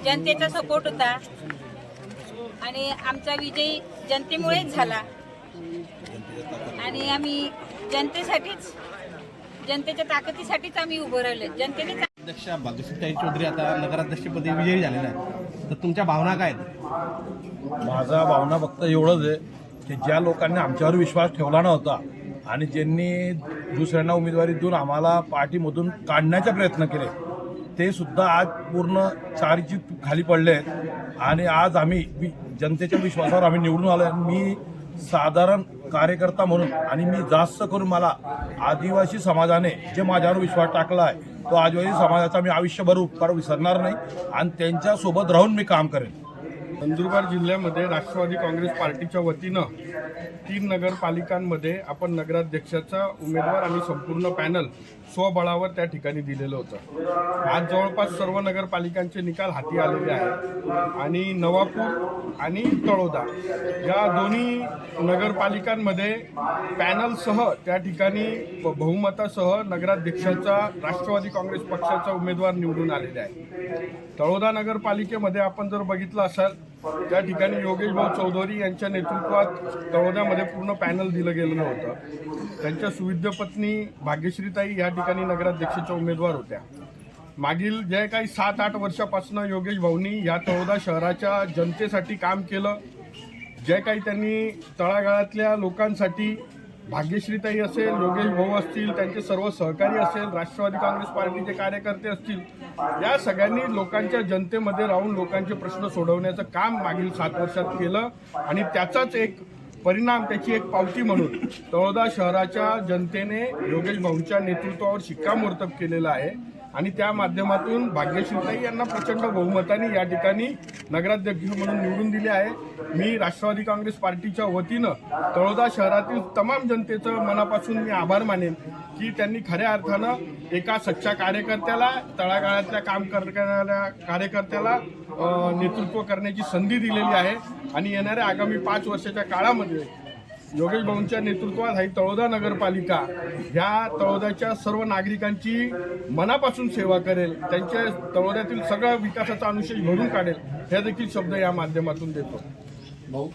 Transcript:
जनतेचा सपोर्ट होता आणि आमचा विजय जनतेमुळेच झाला आणि आम्ही जनतेसाठीच जनतेच्या ताकदीसाठीच आम्ही उभं राहिलो. जनतेने अध्यक्ष भाग्यश्रीताई चौधरी आता नगराध्यक्षपदी विजयी झालेला आहे, तर तुमच्या भावना काय आहेत? माझा भावना फक्त एवढंच आहे की ज्या लोकांनी आमच्यावर विश्वास ठेवला नव्हता आणि ज्यांनी दुसऱ्यांना उमेदवारी देऊन आम्हाला पार्टीमधून काढण्याचा प्रयत्न केले, ते सुद्धा आज पूर्ण चारीची खाली पडले आहेत आणि आज आम्ही जनतेच्या विश्वासावर आम्ही निवडून आलो आहे. मी साधारण कार्यकर्ता म्हणून आणि मी जास्त करून मला आदिवासी समाजाने जे माझ्यावर विश्वास टाकला आहे तो आदिवासी समाजाचा मी आयुष्यभर उपकार विसरणार नाही आणि त्यांच्यासोबत राहून मी काम करेन. नंदुरबार जिल्ह्यामध्ये राष्ट्रवादी काँग्रेस पार्टीच्या वतीनं 3 नगरपालिकांमध्ये आपण नगराध्यक्षाचा उमेदवार आम्ही संपूर्ण पॅनल स्वबळावर त्या ठिकाणी दिलेलं होतं. आज जवळपास सर्व नगरपालिकांचे निकाल हाती आलेले आहेत आणि नवापूर आणि तळोदा या दोन्ही नगरपालिकांमध्ये पॅनलसह त्या ठिकाणी बहुमतासह नगराध्यक्षाचा राष्ट्रवादी काँग्रेस पक्षाचा उमेदवार निवडून आलेले आहे. तळोदा नगरपालिकेमध्ये आपण जर बघितलं असाल त्या ठिकाणी योगेश भाऊ चौधरी यांच्या नेतृत्वात तळोद्यामध्ये पूर्ण पॅनल दिलं गेलेलं होतं. त्यांच्या सुविद्य पत्नी भाग्यश्रीताई या ठिकाणी नगराध्यक्षाच्या उमेदवार होत्या. मागील जे काही 7-8 वर्षापासून योगेश भाऊंनी या तळोदा शहराच्या जनतेसाठी काम केलं, जे काही त्यांनी तळागाळातल्या लोकांसाठी भाग्यश्रीताई असेल, योगेश भाऊ असतील, त्यांचे सर्व सहकारी असेल, राष्ट्रवादी काँग्रेस पार्टीचे कार्यकर्ते असतील, या सगळ्यांनी लोकांच्या जनतेमध्ये राहून लोकांचे प्रश्न सोडवण्याचं काम मागील 7 वर्षात केलं आणि त्याचाच एक परिणाम, त्याची एक पावती म्हणून तळोदा शहराच्या जनतेने योगेश भाऊंच्या नेतृत्वावर शिक्कामोर्तब केलेलं आहे आणि त्या माध्यमातून भाग्यश्रीताई यांना प्रचंड बहुमताने या ठिकाणी नगराध्यक्ष म्हणून निवडून दिले आहे. मी राष्ट्रवादी काँग्रेस पार्टीच्या वतीनं तळोदा शहरातील तमाम जनतेचं मनापासून मी आभार मानेन की त्यांनी खऱ्या अर्थानं एका सच्चा कार्यकर्त्याला, तळागाळातल्या काम करणाऱ्या कार्यकर्त्याला नेतृत्व करण्याची संधी दिलेली आहे आणि येणाऱ्या आगामी 5 वर्षाच्या काळामध्ये योगेश भाऊंच्या नेतृत्वात ही तळोदा नगरपालिका ह्या तळोद्याच्या सर्व नागरिकांची मनापासून सेवा करेल, त्यांच्या तळोद्यातील सगळ्या विकासाचा अनुशेष भरून काढेल, हे देखील शब्द या माध्यमातून देतो. भाऊ